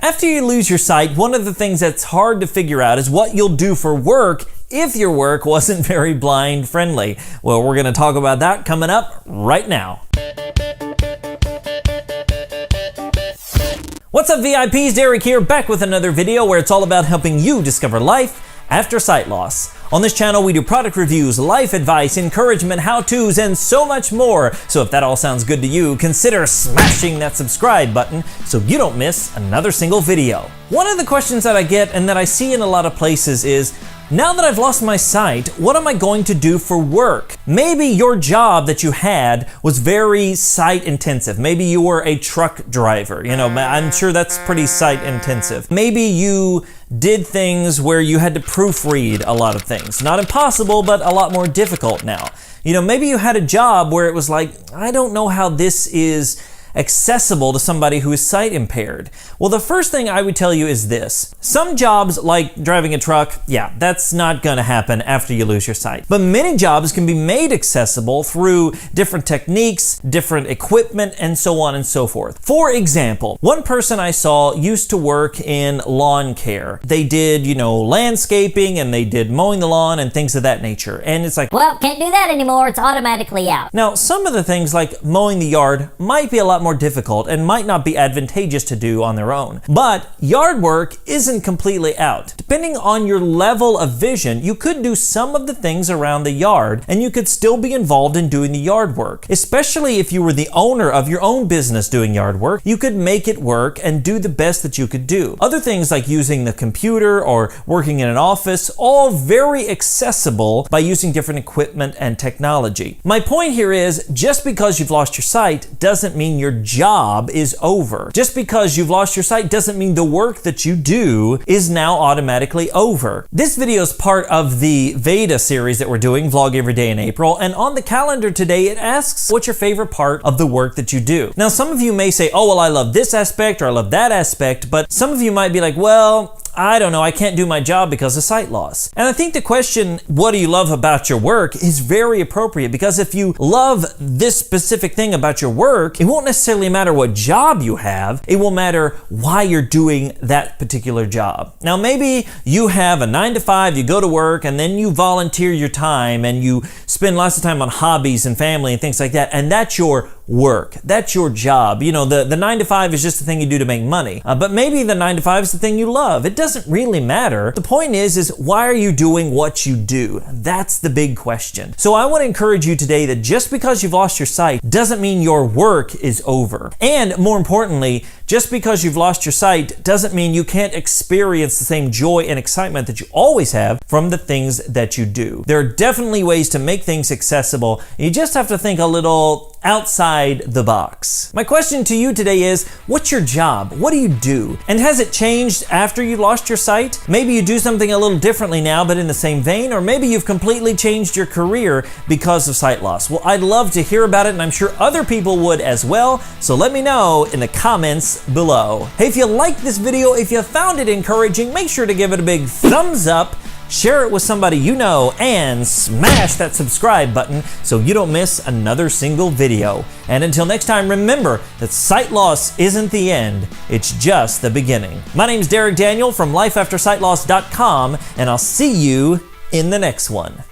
After you lose your sight, one of the things that's hard to figure out is what you'll do for work if your work wasn't very blind friendly. Well, we're going to talk about that coming up right now. What's up, VIPs? Derek here, back with another video where it's all about helping you discover life after sight loss. On this channel, we do product reviews, life advice, encouragement, how-tos, and so much more. So if that all sounds good to you, consider smashing that subscribe button so you don't miss another single video. One of the questions that I get and that I see in a lot of places is, now that I've lost my sight, what am I going to do for work? Maybe your job that you had was very sight intensive. Maybe you were a truck driver. You know, I'm sure that's pretty sight intensive. Maybe you did things where you had to proofread a lot of things. Not impossible, but a lot more difficult now. You know, maybe you had a job where it was like, I don't know how this is accessible to somebody who is sight impaired. Well, the first thing I would tell you is this. Some jobs, like driving a truck, yeah, that's not gonna happen after you lose your sight. But many jobs can be made accessible through different techniques, different equipment, and so on and so forth. For example, one person I saw used to work in lawn care. They did, you know, landscaping, and they did mowing the lawn and things of that nature. And it's like, well, can't do that anymore, it's automatically out. Now, some of the things like mowing the yard might be a lot more difficult and might not be advantageous to do on their own. But yard work isn't completely out. Depending on your level of vision, you could do some of the things around the yard and you could still be involved in doing the yard work. Especially if you were the owner of your own business doing yard work, you could make it work and do the best that you could do. Other things like using the computer or working in an office, all very accessible by using different equipment and technology. My point here is, just because you've lost your sight doesn't mean your job is over. Just because you've lost your sight doesn't mean the work that you do is now automatically over. This video is part of the Veda series that we're doing, Vlog Every Day in April, and on the calendar today it asks, what's your favorite part of the work that you do? Now, some of you may say, oh, well, I love this aspect or I love that aspect, but some of you might be like, well, I don't know, I can't do my job because of sight loss. And I think the question, what do you love about your work, is very appropriate, because if you love this specific thing about your work, it won't necessarily matter what job you have, it will matter why you're doing that particular job. Now, maybe you have a 9-to-5, you go to work, and then you volunteer your time and you spend lots of time on hobbies and family and things like that, and that's your work. That's your job. You know, the 9-to-5 is just the thing you do to make money. But maybe the 9-to-5 is the thing you love. It doesn't really matter. The point is why are you doing what you do? That's the big question. So I want to encourage you today that just because you've lost your sight doesn't mean your work is over. And more importantly, just because you've lost your sight doesn't mean you can't experience the same joy and excitement that you always have from the things that you do. There are definitely ways to make things accessible. You just have to think a little outside the box. My question to you today is, what's your job? What do you do? And has it changed after you lost your sight? Maybe you do something a little differently now, but in the same vein, or maybe you've completely changed your career because of sight loss. Well, I'd love to hear about it, and I'm sure other people would as well, so let me know in the comments below. Hey, if you liked this video, if you found it encouraging, make sure to give it a big thumbs up, share it with somebody you know, and smash that subscribe button so you don't miss another single video. And until next time, remember that sight loss isn't the end, it's just the beginning. My name's Derek Daniel from LifeAfterSightLoss.com, and I'll see you in the next one.